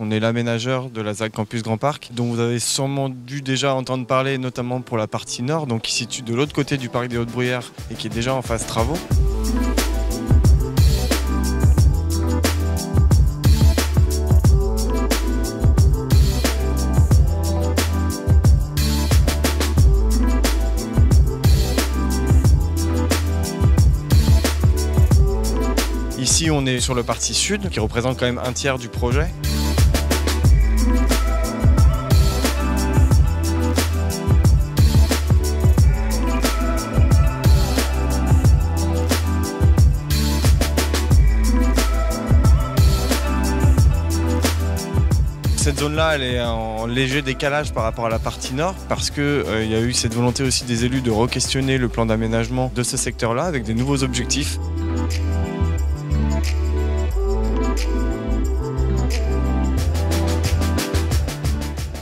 On est l'aménageur de la ZAC Campus Grand Parc, dont vous avez sûrement dû déjà entendre parler, notamment pour la partie nord, donc qui se situe de l'autre côté du parc des Hautes-Bruyères et qui est déjà en phase travaux. Ici, on est sur le parti sud, qui représente quand même un tiers du projet. Cette zone-là, elle est en léger décalage par rapport à la partie nord parce qu'il y a eu cette volonté aussi des élus de re-questionner le plan d'aménagement de ce secteur-là avec des nouveaux objectifs.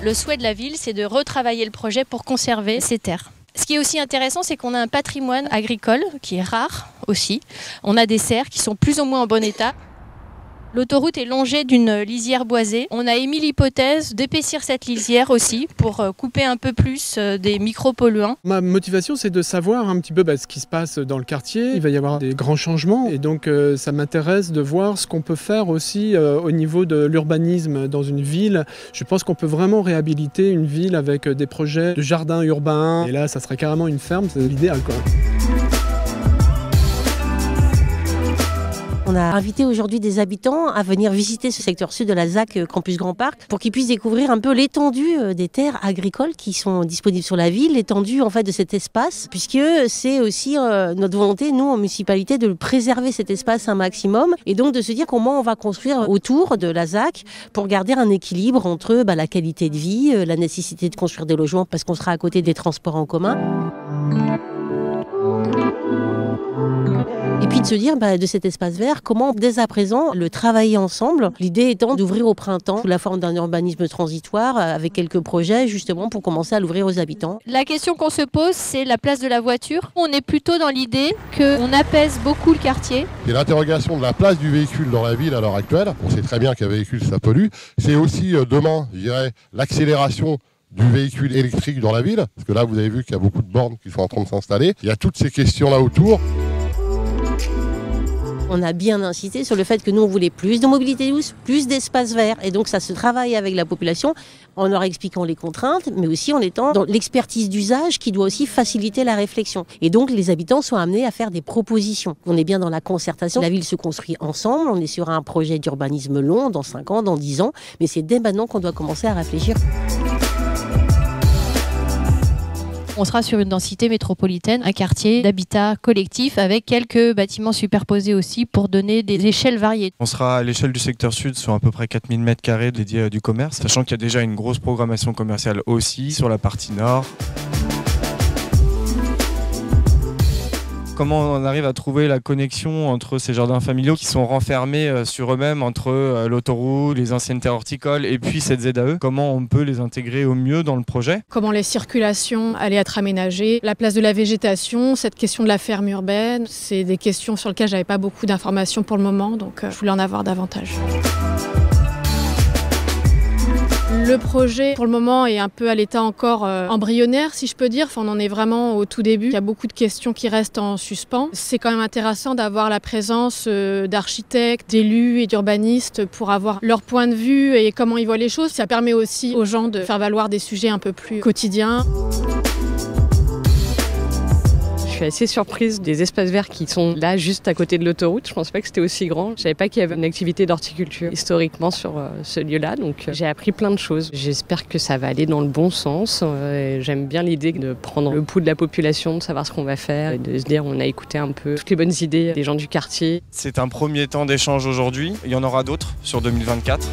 Le souhait de la ville, c'est de retravailler le projet pour conserver ces terres. Ce qui est aussi intéressant, c'est qu'on a un patrimoine agricole qui est rare aussi. On a des serres qui sont plus ou moins en bon état. L'autoroute est longée d'une lisière boisée. On a émis l'hypothèse d'épaissir cette lisière aussi pour couper un peu plus des micropolluants. Ma motivation, c'est de savoir un petit peu ce qui se passe dans le quartier. Il va y avoir des grands changements et donc ça m'intéresse de voir ce qu'on peut faire aussi au niveau de l'urbanisme dans une ville. Je pense qu'on peut vraiment réhabiliter une ville avec des projets de jardins urbains. Et là, ça serait carrément une ferme, c'est l'idéal, quoi. On a invité aujourd'hui des habitants à venir visiter ce secteur sud de la ZAC Campus Grand Parc pour qu'ils puissent découvrir un peu l'étendue des terres agricoles qui sont disponibles sur la ville, l'étendue en fait de cet espace, puisque c'est aussi notre volonté, nous en municipalité, de préserver cet espace un maximum et donc de se dire comment on va construire autour de la ZAC pour garder un équilibre entre la qualité de vie, la nécessité de construire des logements parce qu'on sera à côté des transports en commun. Et puis de se dire de cet espace vert, comment dès à présent le travailler ensemble. L'idée étant d'ouvrir au printemps sous la forme d'un urbanisme transitoire avec quelques projets justement pour commencer à l'ouvrir aux habitants. La question qu'on se pose, c'est la place de la voiture. On est plutôt dans l'idée qu'on apaise beaucoup le quartier. Et l'interrogation de la place du véhicule dans la ville à l'heure actuelle, on sait très bien qu'un véhicule ça pollue, c'est aussi demain, je dirais, l'accélération du véhicule électrique dans la ville, parce que là vous avez vu qu'il y a beaucoup de bornes qui sont en train de s'installer. Il y a toutes ces questions là autour. On a bien insisté sur le fait que nous on voulait plus de mobilité douce, plus d'espace vert et donc ça se travaille avec la population en leur expliquant les contraintes mais aussi en étant dans l'expertise d'usage qui doit aussi faciliter la réflexion. Et donc les habitants sont amenés à faire des propositions. On est bien dans la concertation, la ville se construit ensemble, on est sur un projet d'urbanisme long dans 5 ans, dans 10 ans, mais c'est dès maintenant qu'on doit commencer à réfléchir. On sera sur une densité métropolitaine, un quartier d'habitat collectif avec quelques bâtiments superposés aussi pour donner des échelles variées. On sera à l'échelle du secteur sud sur à peu près 4000 m² dédiés à du commerce, sachant qu'il y a déjà une grosse programmation commerciale aussi sur la partie nord. Comment on arrive à trouver la connexion entre ces jardins familiaux qui sont renfermés sur eux-mêmes, entre l'autoroute, les anciennes terres horticoles et puis cette ZAE. Comment on peut les intégrer au mieux dans le projet? Comment les circulations allaient être aménagées, la place de la végétation, cette question de la ferme urbaine, c'est des questions sur lesquelles j'avais pas beaucoup d'informations pour le moment, donc je voulais en avoir davantage. Le projet, pour le moment, est un peu à l'état encore embryonnaire, si je peux dire. Enfin, on en est vraiment au tout début. Il y a beaucoup de questions qui restent en suspens. C'est quand même intéressant d'avoir la présence d'architectes, d'élus et d'urbanistes pour avoir leur point de vue et comment ils voient les choses. Ça permet aussi aux gens de faire valoir des sujets un peu plus quotidiens. Je suis assez surprise des espaces verts qui sont là juste à côté de l'autoroute. Je ne pensais pas que c'était aussi grand. Je savais pas qu'il y avait une activité d'horticulture historiquement sur ce lieu-là. Donc j'ai appris plein de choses. J'espère que ça va aller dans le bon sens. J'aime bien l'idée de prendre le pouls de la population, de savoir ce qu'on va faire et de se dire on a écouté un peu toutes les bonnes idées des gens du quartier. C'est un premier temps d'échange aujourd'hui. Il y en aura d'autres sur 2024.